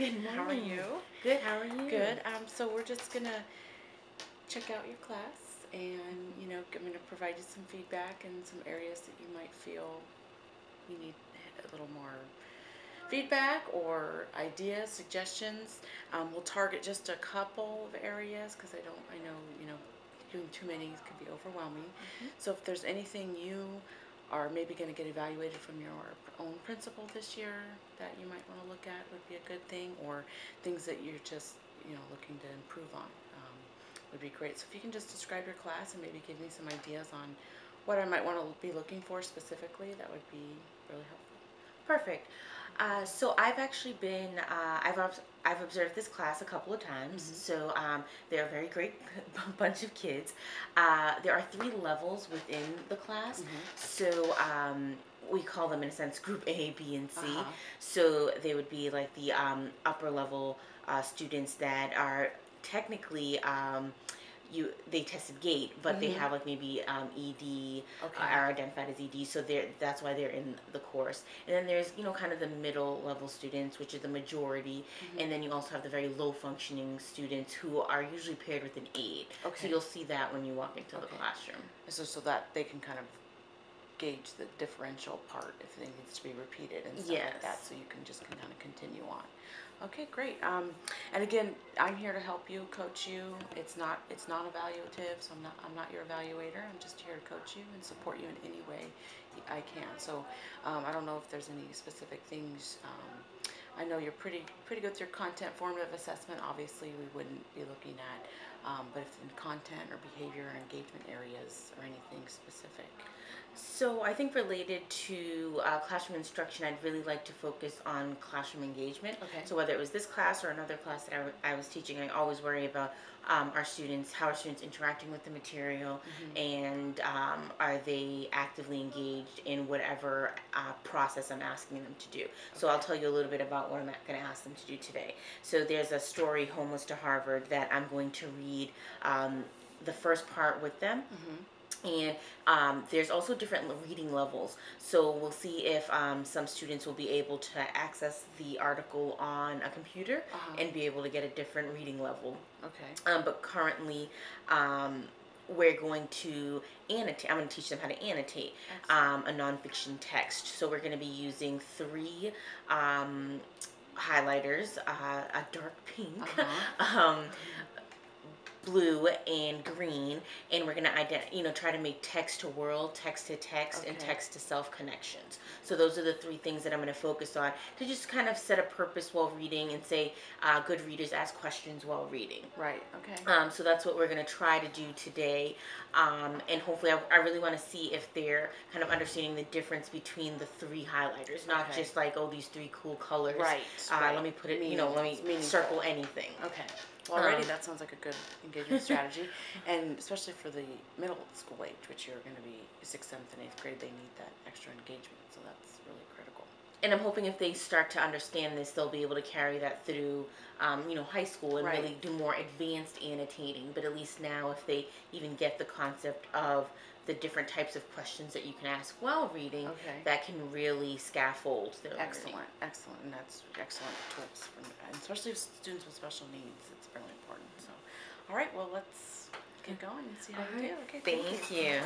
Good morning. How are you? Good. How are you? Good. So we're just gonna check out your class, and I'm gonna provide you some feedback and some areas that you might feel you need a little more feedback or ideas, suggestions. We'll target just a couple of areas because I know doing too many can be overwhelming. So if there's anything you are maybe going to get evaluated from your own principal this year that you might want to look at, would be a good thing, or things that you're just looking to improve on, would be great. So if you can just describe your class and maybe give me some ideas on what I might want to be looking for specifically, that would be really helpful. Perfect. So I've actually been, I've observed this class a couple of times. So they're a very great bunch of kids. There are 3 levels within the class. So we call them in a sense group A, B, and C. So they would be like the upper level students that are technically they tested gate, but they have like maybe ED, are identified as ED, so that's why they're in the course. And then there's kind of the middle level students, which is the majority, and then you also have the very low functioning students who are usually paired with an aide. So you'll see that when you walk into the classroom. So that they can kind of gauge the differential part if it needs to be repeated and stuff like that, so you can just kind of continue on. Okay, great. And again, I'm here to help you, coach you. It's not evaluative, so I'm not your evaluator. I'm just here to coach you and support you in any way I can. So I don't know if there's any specific things. I know you're pretty good with your content formative assessment. Obviously, we wouldn't be looking at, but if in content or behavior or engagement areas or anything specific. So I think related to classroom instruction, I'd really like to focus on classroom engagement. So whether it was this class or another class that I was teaching, I always worry about our students, how are students interacting with the material, and are they actively engaged in whatever process I'm asking them to do. So I'll tell you a little bit about what I'm going to ask them to do today. So there's a story, Homeless to Harvard, that I'm going to read the first part with them. And there's also different reading levels. So we'll see if some students will be able to access the article on a computer and be able to get a different reading level. But currently, we're going to annotate. I'm going to teach them how to annotate a nonfiction text. So we're going to be using 3 highlighters, a dark pink, blue, and green, and we're going to try to make text to world, text to text, and text to self connections. So those are the 3 things that I'm going to focus on to just kind of set a purpose while reading and say good readers ask questions while reading. So that's what we're going to try to do today, and hopefully I really want to see if they're kind of understanding the difference between the 3 highlighters, not just like, oh, these 3 cool colors. Let me put it, let me circle anything. Well, already that sounds like a good engagement strategy, and especially for the middle school age, which you're going to be 6th, 7th, and 8th grade, they need that extra engagement, so that's really critical. And I'm hoping if they start to understand this, they'll be able to carry that through, high school and really do more advanced annotating. But at least now, if they even get the concept of the different types of questions that you can ask while reading, that can really scaffold their learning. Excellent, and that's excellent tips, and especially students with special needs. It's really important. So, all right, well, let's get going and see how you do. Thank you.